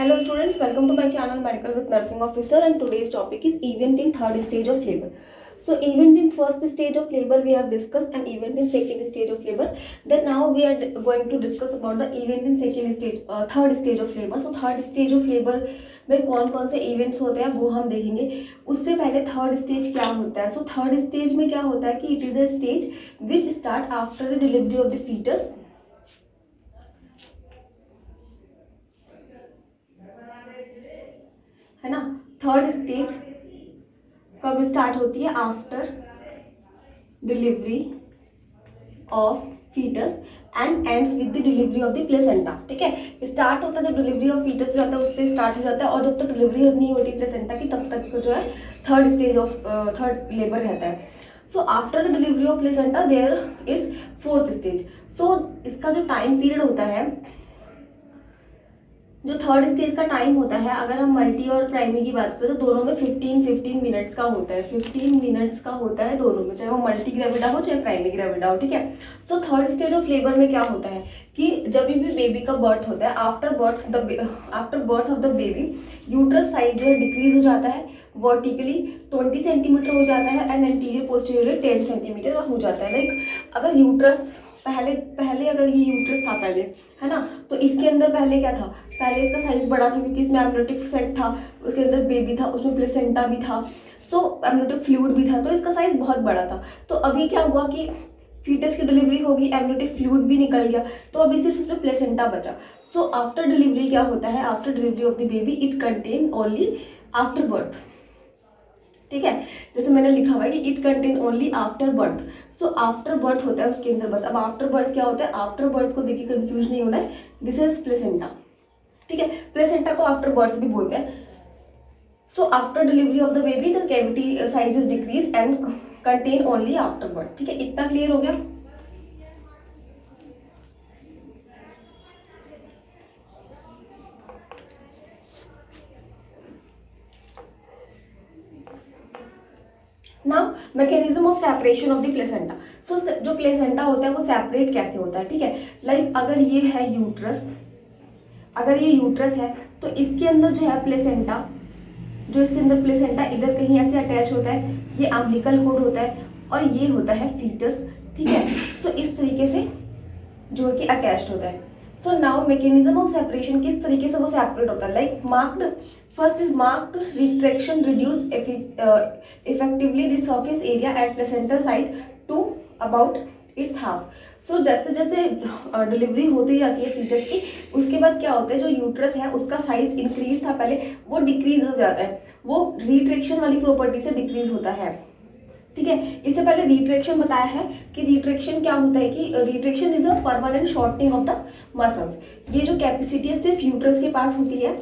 Hello students, welcome to my channel Medical with Nursing Officer, and today's topic is event in third stage of labor. So event in first stage of labor we have discussed, and event in second stage of labor. Then now we are going to discuss about the event in second stage, third stage of labor. So third stage of labor में कौन कौन से events होते हैं वो हम देखेंगे. उससे पहले थर्ड स्टेज क्या होता है. सो थर्ड स्टेज में क्या होता है कि it is a stage which start after the delivery of the foetus. है ना. थर्ड स्टेज कब स्टार्ट होती है? After delivery of foetus and ends with the delivery of the placenta. ठीक है, स्टार्ट होता है जब डिलीवरी ऑफ फीटस हो जाता है, उससे स्टार्ट हो जाता है, और जब तक डिलीवरी नहीं होती प्लेसेंटा की तब तक जो है third stage of third labour रहता है. So after the delivery of placenta there is fourth stage. So इसका जो टाइम पीरियड होता है, जो थर्ड स्टेज का टाइम होता है, अगर हम मल्टी और प्राइमरी की बात करें तो दोनों में 15 मिनट्स का होता है. 15 मिनट्स का होता है दोनों में, चाहे वो मल्टी ग्रेविडा हो चाहे प्राइमरी ग्रेविडा हो. ठीक है. So third stage of labour में क्या होता है कि जब भी बेबी का बर्थ होता है, after birth of the baby uterus size जो है डिक्रीज हो जाता है. वर्टिकली 20 सेंटीमीटर हो जाता है एंड एंटीरियर पोस्टीरियर 10 सेंटीमीटर हो जाता है. लाइक अगर यूट्रस पहले अगर ये यूट्रस था पहले, है ना, तो इसके अंदर पहले क्या था, पहले इसका साइज बड़ा था क्योंकि इसमें एमनियोटिक सेट था, उसके अंदर बेबी था, उसमें प्लेसेंटा भी था, सो एमनियोटिक फ्लूइड भी था, तो इसका साइज बहुत बड़ा था. तो अभी क्या हुआ कि फीटस की डिलीवरी होगी, एमनियोटिक फ्लूइड भी निकल गया, तो अभी सिर्फ इसमें प्लेसेंटा बचा. सो आफ्टर डिलीवरी क्या होता है, after delivery of the baby it contain only after birth. ठीक है, जैसे मैंने लिखा हुआ है कि it contain only after birth. So after birth होता है उसके अंदर बस. अब आफ्टर बर्थ क्या होता है, आफ्टर बर्थ को देखिए कंफ्यूज नहीं होना है, दिस इज प्लेसेंटा. ठीक है, प्लेसेंटा को आफ्टर बर्थ भी बोलते हैं. So after delivery of the baby the cavity size is decrease and contain only after birth. ठीक है, इतना क्लियर हो गया. Now mechanism of separation of the placenta. So जो प्लेसेंटा होता है वो सेपरेट कैसे होता है. ठीक है, लाइक अगर ये है यूट्रस, अगर ये यूट्रस है तो इसके अंदर जो है प्लेसेंटा, जो इसके अंदर प्लेसेंटा इधर कहीं ऐसे अटैच होता है, ये अम्बिलिकल कोड होता है, और ये होता है फीटस. ठीक है, सो इस तरीके से जो है कि अटैच्ड होता है. So now mechanism of separation, किस तरीके से वो सेपरेट होता है. Like marked, first is marked retraction reduce effectively the surface area at placental site to about its half. So जैसे जैसे डिलीवरी होती जाती है फीटस की, उसके बाद क्या होता है, जो यूट्रस है उसका साइज इंक्रीज था पहले, वो डिक्रीज हो जाता है, वो रिट्रैक्शन वाली प्रॉपर्टी से डिक्रीज होता है. ठीक है, इससे पहले रिट्रैक्शन बताया है कि रिट्रैक्शन क्या होता है कि retraction is a permanent shortening of the muscles. ये जो कैपेसिटी है सिर्फ यूट्रस के पास होती है,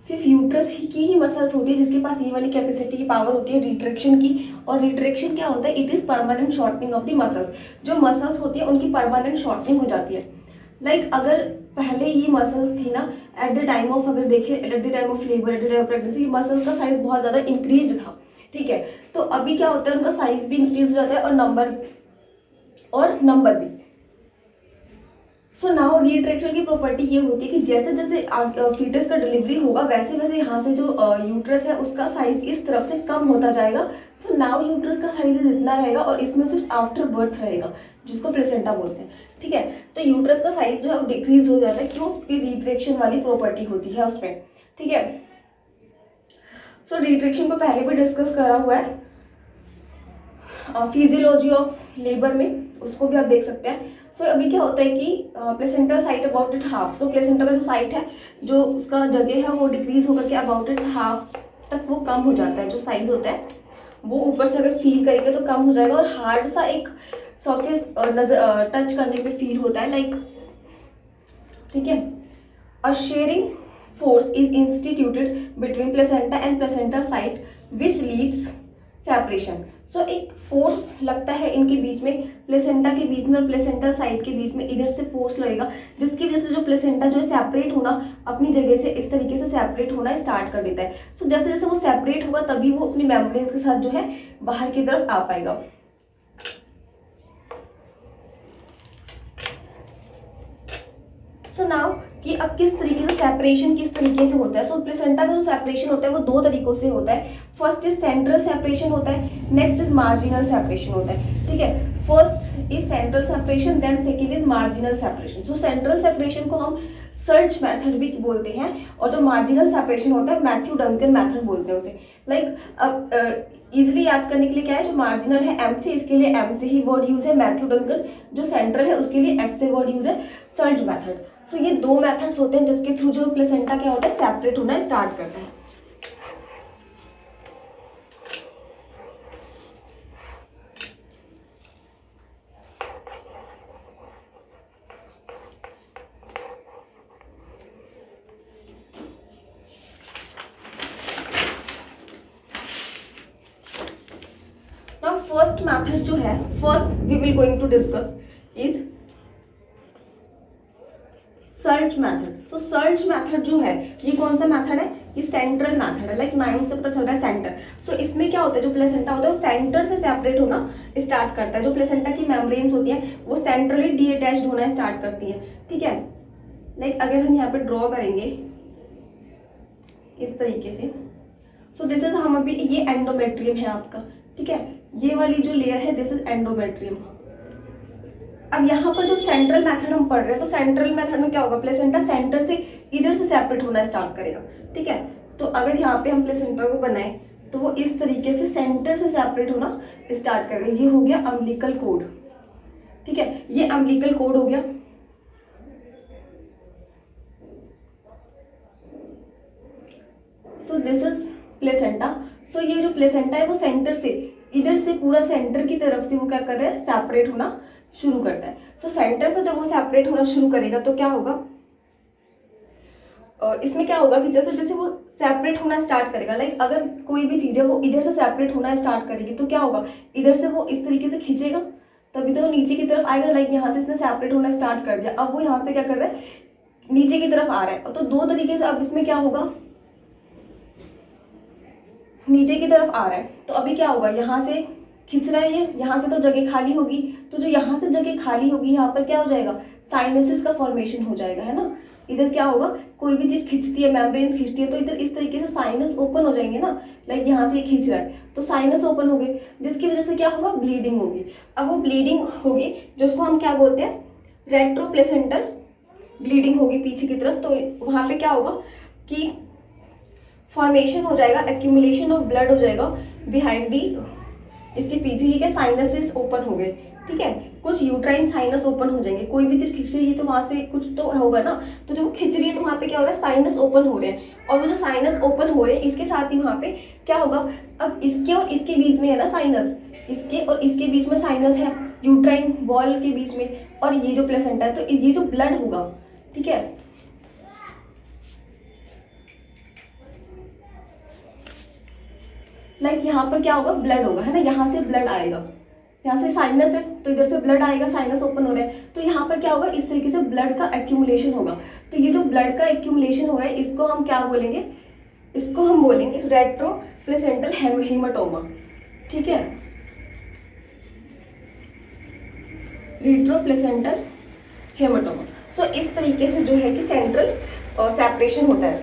सिर्फ यूट्रस की ही मसल्स होती है जिसके पास ये वाली कैपेसिटी की पावर होती है रिट्रैक्शन की. और रिट्रैक्शन क्या होता है, it is permanent shortening of the muscles. जो मसल्स होती है उनकी परमानेंट शॉर्टनिंग हो जाती है. लाइक अगर पहले ये मसल्स थी ना, एट द टाइम ऑफ, अगर देखें at the time of labour, at the time of pregnancy, muscles का साइज बहुत ज़्यादा इंक्रीज था. ठीक है, तो अभी क्या होता है, उनका साइज भी इंक्रीज हो जाता है और नंबर भी. सो नाउ रिट्रैक्शन की प्रॉपर्टी ये होती है कि जैसे जैसे फीटस का डिलीवरी होगा वैसे वैसे यहाँ से जो यूट्रस है उसका साइज इस तरफ से कम होता जाएगा. सो नाउ यूट्रस का साइज इतना रहेगा और इसमें सिर्फ आफ्टर बर्थ रहेगा, जिसको प्लेसेंटा बोलते हैं. ठीक है, तो यूट्रस का साइज जो है वो डिक्रीज हो जाता है. क्यों? क्योंकि रिट्रैक्शन वाली प्रॉपर्टी होती है उसमें. ठीक है, सो रिट्रैक्शन को पहले भी डिस्कस करा हुआ है फिजियोलॉजी ऑफ लेबर में, उसको भी आप देख सकते हैं. सो अभी क्या होता है कि placental site about it half. So placenta का जो साइट है, जो उसका जगह है, वो डिक्रीज होकर के अबाउट इट्स हाफ तक वो कम हो जाता है. जो साइज होता है वो ऊपर से अगर फील करेंगे तो कम हो जाएगा, और हार्ड सा एक सरफेस नजर टच करने पे फील होता है, लाइक. ठीक है, अ sharing force is instituted between placenta and placental site which leads separation. So एक फोर्स लगता है इनके बीच में, प्लेसेंटा के बीच में और प्लेसेंटल साइट के बीच में, इधर से फोर्स लगेगा जिसकी वजह से जो प्लेसेंटा जो है सेपरेट होना, अपनी जगह से इस तरीके से सेपरेट होना स्टार्ट कर देता है. सो जैसे जैसे वो सेपरेट होगा तभी वो अपनी मेम्ब्रेन के साथ जो है बाहर की तरफ आ पाएगा. सो नाउ कि अब किस तरीके से सेपरेशन किस तरीके से होता है। सो प्लेसेंटा का जो सेपरेशन होता है वो दो तरीकों से होता है। फर्स्ट इज सेंट्रल सेपरेशन होता है, नेक्स्ट इज मार्जिनल सेपरेशन होता है, ठीक है। First is central separation, then second is marginal separation. So central separation को हम सर्च मेथड भी बोलते हैं, और जो मार्जिनल सेपरेशन होता है मैथ्यू डंकन मेथड बोलते हैं उसे। लाइक अब इजिली याद करने के लिए क्या है, जो मार्जिनल है एम से, इसके लिए एम से ही वर्ड यूज है मैथ्यू डंकन, जो सेंट्रल है उसके लिए एस से वर्ड यूज है सर्च मेथड। सो ये दो मेथड्स होते हैं जिसके थ्रू जो प्लेसेंटा क्या होता है सेपरेट होना स्टार्ट करता है। नाउ फर्स्ट मेथड जो है, first we will going to discuss is search method. So search method जो है ये कौन सा मेथड है, ये सेंट्रल मेथड है। लाइक नाम से पता चल रहा है सेंटर। सो इसमें क्या होता है, जो प्लेसेंटा होता है वो सेंटर से सेपरेट होना स्टार्ट करता है। जो प्लेसेंटा की मेम्ब्रेन्स होती हैं वो सेंट्रली डीअटैच्ड होना स्टार्ट करती हैं, ठीक है। लाइक अगर हम यहाँ पे ड्रॉ करेंगे इस तरीके से, सो दिस इज, हम अभी ये एंडोमेट्रियम है आपका, ठीक है। ये वाली जो लेयर है दिस इज एंडोमेट्रियम। अब यहाँ पर जब सेंट्रल मेथड हम पढ़ रहे हैं तो सेंट्रल मेथड में क्या होगा, प्लेसेंटा सेंटर से इधर से सेपरेट होना स्टार्ट करेगा, ठीक है। तो अगर यहाँ पे हम प्लेसेंटा को बनाए तो वो इस तरीके से सेंटर से सेपरेट होना स्टार्ट करेगा। ये हो गया अम्बिलिकल कोड, ठीक है, ये अम्बिलिकल कोड हो गया। So this is placenta. So ये जो प्लेसेंटा है वो सेंटर से, इधर से पूरा सेंटर की तरफ से वो क्या कर रहा है, सेपरेट होना शुरू करता है। सो सेंटर से जब वो सेपरेट होना शुरू करेगा तो क्या होगा, इसमें क्या होगा कि जैसे जैसे वो सेपरेट होना स्टार्ट करेगा, लाइक अगर कोई भी चीज़ है वो इधर से सेपरेट होना स्टार्ट करेगी तो क्या होगा, इधर से वो इस तरीके से खींचेगा तभी तो वो नीचे की तरफ आएगा। लाइक यहाँ से इसने सेपरेट होना स्टार्ट कर दिया, अब वो यहाँ से क्या कर रहा है, नीचे की तरफ आ रहा है। तो दो तरीके से अब इसमें क्या होगा, नीचे की तरफ आ रहा है तो अभी क्या होगा, यहाँ से खींच रहा है ये, यहाँ से तो जगह खाली होगी, तो जो यहाँ से जगह खाली होगी यहाँ पर क्या हो जाएगा, साइनसेस का फॉर्मेशन हो जाएगा, है ना। इधर क्या होगा, कोई भी चीज़ खींचती है, मेम्ब्रेन्स खींचती है तो इधर इस तरीके से साइनस ओपन हो जाएंगे ना। लाइक यहाँ से ये खींच रहा है तो साइनस ओपन हो गए, जिसकी वजह से क्या होगा, ब्लीडिंग होगी। अब वो ब्लीडिंग होगी जिसको हम क्या बोलते हैं, रेट्रोप्लेसेंटल ब्लीडिंग होगी पीछे की तरफ। तो वहाँ पे क्या होगा कि फॉर्मेशन हो जाएगा, एक्यूमुलेशन ऑफ ब्लड हो जाएगा बिहाइंड दी, इसके पीछे ही क्या साइनसेस ओपन हो गए, ठीक है। कुछ यूट्राइन साइनस ओपन हो जाएंगे, कोई भी चीज़ खिंच रही है तो वहाँ से कुछ तो होगा ना, तो जब वो खिंच रही है तो वहाँ पे क्या हो रहा है, साइनस ओपन हो रहे हैं। और वो जो साइनस ओपन हो रहे हैं इसके साथ ही वहाँ पे क्या होगा, अब इसके और इसके बीच में है ना साइनस, इसके और इसके बीच में साइनस है, यूट्राइन वॉल के बीच में, और ये जो प्लेसेंटा है तो ये जो ब्लड होगा, ठीक है, लाइक यहाँ पर क्या होगा, ब्लड होगा, है ना। यहाँ से ब्लड आएगा, यहाँ से साइनस है तो इधर से ब्लड आएगा, साइनस ओपन हो रहा है तो यहाँ पर क्या होगा, इस तरीके से ब्लड का एक्यूमुलेशन होगा। तो ये जो ब्लड का एक्यूमुलेशन हो रहा है इसको हम क्या बोलेंगे, इसको हम बोलेंगे रेट्रोप्लेसेंटल हेमाटोमा, ठीक है, रेट्रोप्लेसेंटल हेमाटोमा। सो इस तरीके से जो है कि सेंट्रल सेपरेशन होता है।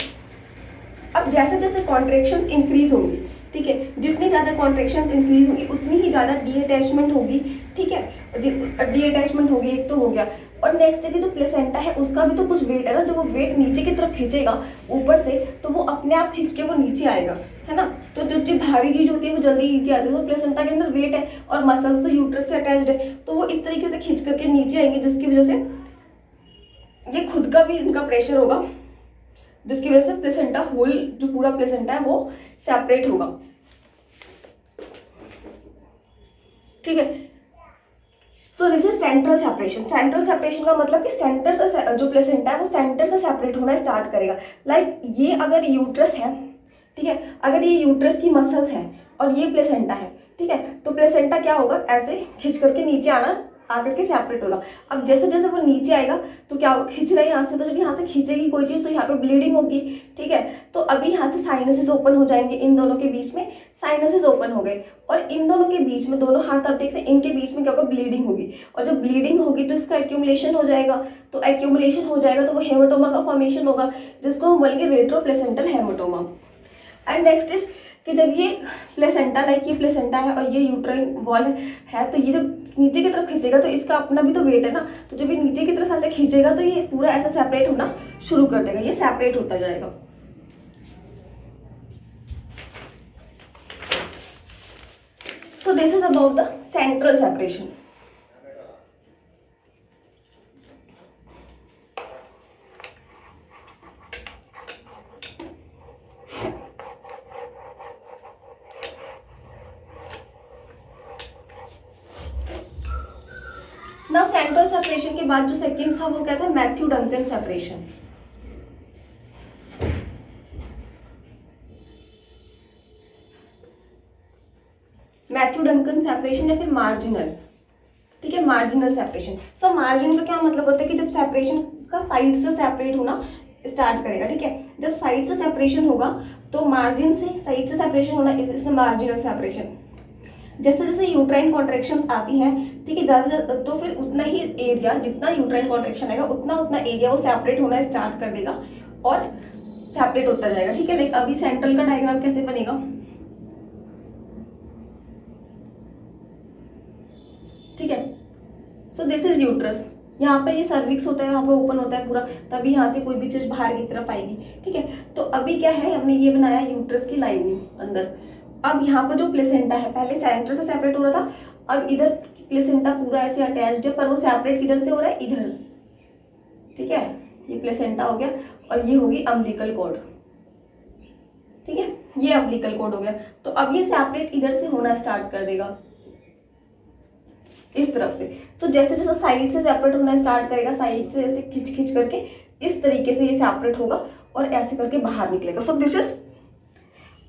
अब जैसे जैसे कॉन्ट्रैक्शंस इंक्रीज होंगी, ठीक है, जितनी ज़्यादा कॉन्ट्रैक्शंस इंक्रीज होगी उतनी ही ज़्यादा डीअटैचमेंट होगी, ठीक है। डीअटैचमेंट होगी, एक तो हो गया। और नेक्स्ट है कि जो प्लेसेंटा है उसका भी तो कुछ वेट है ना, जब वो वेट नीचे की तरफ खींचेगा ऊपर से तो वो अपने आप खींच के वो नीचे आएगा, है ना। तो जो भारी चीज़ होती है वो जल्दी नीचे आती है। तो प्लेसेंटा के अंदर वेट है और मसल्स तो यूट्रस से अटैच्ड है, तो वो इस तरीके से खींच करके नीचे आएंगे, जिसकी वजह से ये खुद का भी इनका प्रेशर होगा, जिसकी वजह से प्लेसेंटा होल जो पूरा प्लेसेंटा है वो सेपरेट होगा, ठीक है। सो this is central separation. Central separation का मतलब कि सेंटर से जो प्लेसेंटा है वो सेंटर से सेपरेट होना स्टार्ट करेगा। लाइक ये अगर यूट्रस है, ठीक है, अगर ये यूट्रस की मसल्स हैं और ये प्लेसेंटा है, ठीक है, तो प्लेसेंटा क्या होगा, ऐसे खींच करके नीचे आना आकर के सेपरेट होगा। अब जैसे जैसे वो नीचे आएगा तो क्या होगा, खींच रहा है यहाँ से, तो जब यहाँ से खींचेगी कोई चीज़ तो यहाँ पे ब्लीडिंग होगी, ठीक है। तो अभी यहाँ से साइनसेस ओपन हो जाएंगे, इन दोनों के बीच में साइनसेस ओपन हो गए, और इन दोनों के बीच में, दोनों हाथ आप देख रहे हैं, इनके बीच में क्या होगा, ब्लीडिंग होगी। और जब ब्लीडिंग होगी तो इसका एक्यूमुलेशन हो जाएगा, तो एक्यूमुलेशन हो जाएगा तो वो हेमाटोमा का फॉर्मेशन होगा, जिसको हम बोलेंगे रेट्रोप्लेसेंटल हेमाटोमा। एंड नेक्स्ट इज कि जब ये प्लेसेंटा, लाइक ये प्लेसेंटा है और ये यूट्राइन वॉल है, तो ये जब नीचे की तरफ खींचेगा तो इसका अपना भी तो वेट है ना, तो जब ये नीचे की तरफ ऐसे खींचेगा तो ये पूरा ऐसा सेपरेट होना शुरू कर देगा, ये सेपरेट होता जाएगा। सो this is about the central separation. Now central separation के बाद जो सेकंड था वो क्या था, Matthew Duncan separation. Matthew Duncan separation या फिर मार्जिनल, ठीक है, मार्जिनल सेपरेशन। सो मार्जिन का क्या मतलब होता है कि जब सेपरेशन इसका साइड से सेपरेट होना स्टार्ट करेगा, ठीक है, जब साइड से सेपरेशन होगा तो मार्जिन से साइड से सेपरेशन होना, इसे मार्जिनल सेपरेशन। जैसे जैसे यूट्राइन कॉन्ट्रैक्शंस आती हैं, ठीक है, ज़्यादा तो फिर उतना ही एरिया, जितना यूट्राइन कॉन्ट्रैक्शन आएगा उतना उतना एरिया वो सेपरेट होना स्टार्ट कर देगा और सेपरेट होता जाएगा, ठीक है। लाइक अभी सेंट्रल का डायग्राम कैसे बनेगा, ठीक है। सो दिस इज यूट्रस, यहाँ पर ये सर्विक्स होता है, यहाँ पर ओपन होता है पूरा, तभी यहाँ से कोई भी चीज़ बाहर की तरफ आएगी, ठीक है। तो अभी क्या है, हमने ये बनाया यूट्रस की लाइनिंग अंदर। अब यहाँ पर जो प्लेसेंटा है, पहले सेंटर से सेपरेट हो रहा था, अब इधर प्लेसेंटा पूरा ऐसे अटैच्ड है, पर वो सेपरेट किधर से हो रहा है, इधर से, ठीक है। ये प्लेसेंटा हो गया और ये होगी अम्बिलिकल कॉर्ड, ठीक है, ये अम्बिलिकल कॉर्ड हो गया। तो अब ये सेपरेट इधर से होना स्टार्ट कर देगा इस तरफ से। तो जैसे जैसे साइड से सेपरेट होना स्टार्ट करेगा, साइड से ऐसे खिंच खिंच करके इस तरीके से ये सेपरेट होगा और ऐसे करके बाहर निकलेगा। सो दिस इज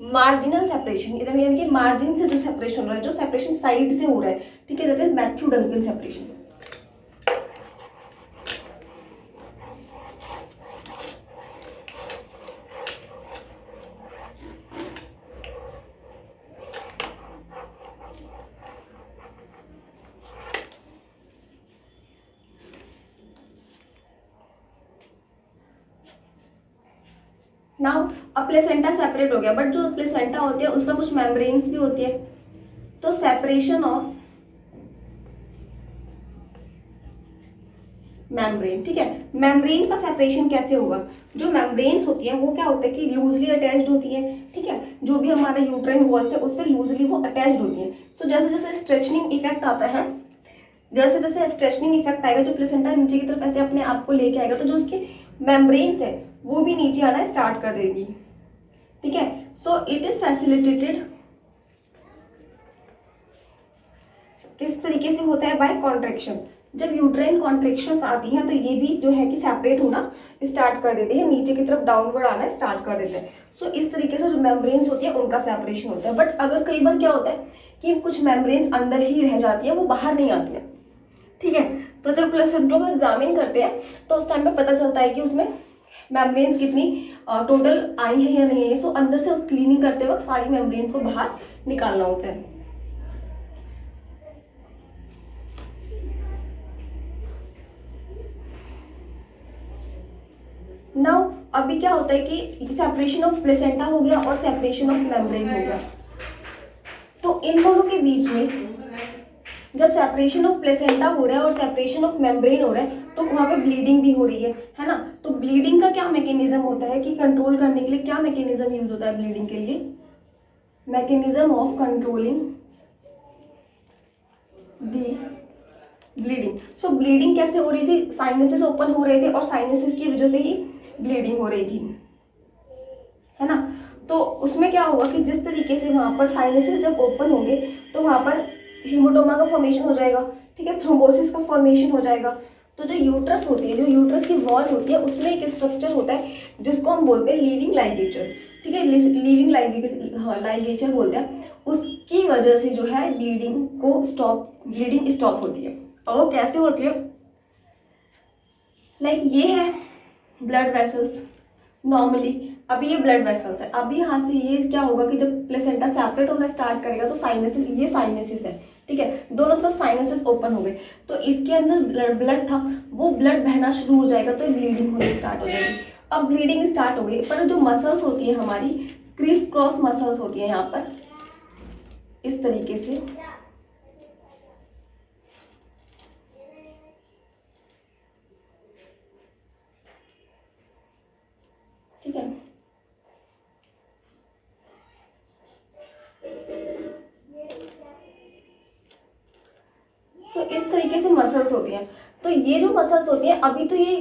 मार्जिनल सेपरेशन, इधर यानी कि मार्जिन से जो सेपरेशन हो रहा है, जो सेपरेशन साइड से हो रहा है, ठीक है, that is Matthew Duncan separation. Now अब प्लेसेंटा सेपरेट हो गया, बट जो प्लेसेंटा होती है उसका कुछ मेम्ब्रेन्स भी होती है, तो सेपरेशन ऑफ मेम्ब्रेन, ठीक है। मेम्ब्रेन का सेपरेशन कैसे होगा, जो मेम्ब्रेन्स होती है वो क्या होता है कि लूजली अटैच्ड होती है, ठीक है, जो भी हमारा यूट्राइन वॉल्स है उससे लूजली वो अटैच्ड होती है। सो जैसे जैसे स्ट्रेचनिंग इफेक्ट आता है, जैसे जैसे स्ट्रेचनिंग इफेक्ट आएगा, जब प्लेसेंटा नीचे की तरफ ऐसे अपने आप को लेके आएगा, तो जो उसके मेम्ब्रेन्स है वो भी नीचे आना स्टार्ट कर देगी, ठीक है। सो इट इज फैसिलिटेटेड, किस तरीके से होता है, बाय कॉन्ट्रैक्शन। जब यूट्राइन कॉन्ट्रैक्शंस आती हैं तो ये भी जो है कि सेपरेट होना स्टार्ट कर देते हैं, नीचे की तरफ डाउनवर्ड आना स्टार्ट कर देते हैं। सो इस तरीके से जो मेम्ब्रेन्स होती है उनका सेपरेशन होता है। बट अगर कई बार क्या होता है कि कुछ मेम्ब्रेन्स अंदर ही रह जाती है, वो बाहर नहीं आती है, ठीक है। तो जब प्लेसेंटा को एग्जामिन करते हैं तो उस टाइम पे पता चलता है कि उसमें मेम्ब्रेन्स कितनी टोटल आई है या नहीं है। सो अंदर से उस क्लीनिंग करते वक्त सारी मेम्ब्रेन्स को बाहर निकालना होता है। नाउ अभी क्या होता है कि सेपरेशन ऑफ प्लेसेंटा हो गया और सेपरेशन ऑफ मेम्ब्रेन हो गया, तो इन दोनों के बीच में जब सेपरेशन ऑफ प्लेसेंटा हो रहा है और सेपरेशन ऑफ मेम्ब्रेन हो रहा है तो वहाँ पे ब्लीडिंग भी हो रही है ना। तो ब्लीडिंग का क्या मैकेनिज्म होता है कि कंट्रोल करने के लिए क्या मैकेनिज्म यूज होता है ब्लीडिंग के लिए, mechanism of controlling the bleeding. So bleeding कैसे हो रही थी, साइनसेस ओपन हो रहे थे और साइनसेस की वजह से ही ब्लीडिंग हो रही थी, है ना। तो उसमें क्या होगा कि जिस तरीके से वहाँ पर साइनसेस जब ओपन होंगे तो वहाँ पर हीमोटोमा का फॉर्मेशन हो जाएगा, ठीक है, थ्रोम्बोसिस का फॉर्मेशन हो जाएगा। तो जो यूट्रस होती है, जो यूट्रस की वॉल होती है, उसमें एक स्ट्रक्चर होता है जिसको हम बोलते हैं लीविंग लाइगेचर, ठीक है, लीविंग लाइगेचर बोलते हैं। उसकी वजह से जो है ब्लीडिंग स्टॉप होती है। और वो कैसे होती है, लाइक ये है ब्लड वेसल्स नॉर्मली। अभी ये ब्लड वेसल्स है, अभी यहाँ से ये क्या होगा कि जब प्लेसेंटा सेपरेट होना स्टार्ट करेगा तो साइनसिस, ये साइनसिस है, ठीक है, दोनों तरफ साइनसिस ओपन हो गए, तो इसके अंदर ब्लड था, वो ब्लड बहना शुरू हो जाएगा, तो ब्लीडिंग होनी स्टार्ट हो जाएगी। अब ब्लीडिंग स्टार्ट हो गई, पर जो मसल्स होती है हमारी, क्रिस क्रॉस मसल्स होती है यहाँ पर इस तरीके से, ठीक है। तो इस तरीके से मसल्स होती हैं। तो ये जो मसल्स होती हैं, अभी तो ये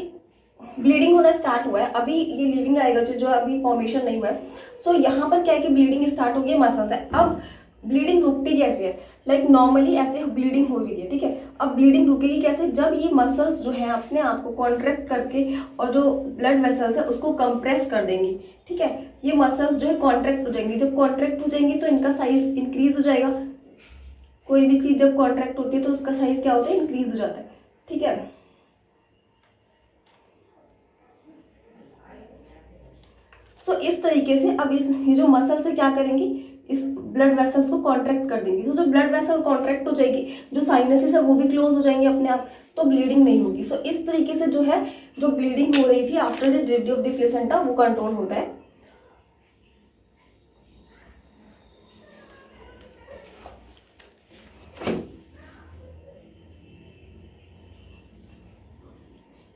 ब्लीडिंग होना स्टार्ट हुआ है, अभी ये लिविंग लाइगेज जो अभी फॉर्मेशन नहीं हुआ है। सो यहाँ पर क्या है कि ब्लीडिंग स्टार्ट हो गई, मसल्स है। अब ब्लीडिंग रुकती कैसे है, लाइक नॉर्मली ऐसे ब्लीडिंग हो रही है, ठीक है। अब ब्लीडिंग रुकेगी कैसे, जब ये मसल्स जो है अपने आप को कॉन्ट्रैक्ट करके और जो ब्लड वेसल्स है उसको कंप्रेस कर देंगी, ठीक है। ये मसल्स जो है कॉन्ट्रैक्ट हो जाएंगी, जब कॉन्ट्रैक्ट हो जाएंगी तो इनका साइज इंक्रीज हो जाएगा। कोई भी चीज़ जब कॉन्ट्रैक्ट होती है तो उसका साइज क्या होता है, इंक्रीज हो जाता है, ठीक है। सो इस तरीके से अब ये जो मसल्स है क्या करेंगी, इस ब्लड वेसल्स को कॉन्ट्रैक्ट कर देंगी। तो जो ब्लड वेसल कॉन्ट्रैक्ट हो जाएगी, जो साइनसेस है वो भी क्लोज हो जाएंगे अपने आप, तो ब्लीडिंग नहीं होगी। सो इस तरीके से जो है, जो ब्लीडिंग हो रही थी after the delivery of the placenta, वो कंट्रोल होता है।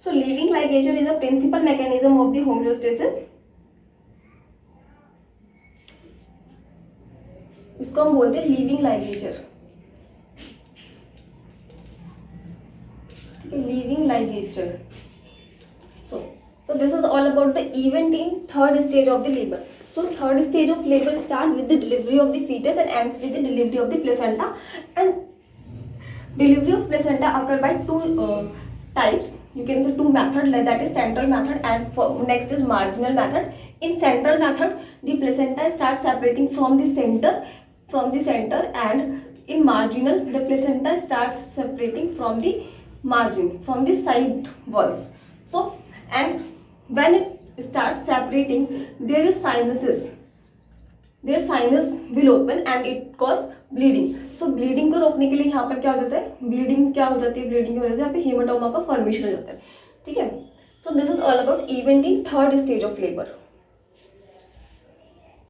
So leaving ligation is a principal mechanism of the homeostasis. इसको हम बोलते हैं लीविंग लाइगेचर, ठीक है, leaving ligature. So this is all about the event in third stage of the labor. So third stage of labor start with the delivery of the fetus and ends with the delivery of the placenta. And delivery of placenta occur by two types. You can say two methods, like that is central method and next is marginal method. In central method, the placenta starts separating from the center, and in marginal, the placenta starts separating from the margin, from the side walls. So, and when it starts separating, there is sinuses. Their sinus will open and it cause bleeding. So bleeding को रोकने के लिए यहाँ पर क्या हो जाता है, ब्लीडिंग क्या हो जाती है, ब्लीडिंग की वजह से यहाँ पे हेमाटोमा का फॉर्मेशन हो जाता है, ठीक है। सो this is all about event in third stage of labour.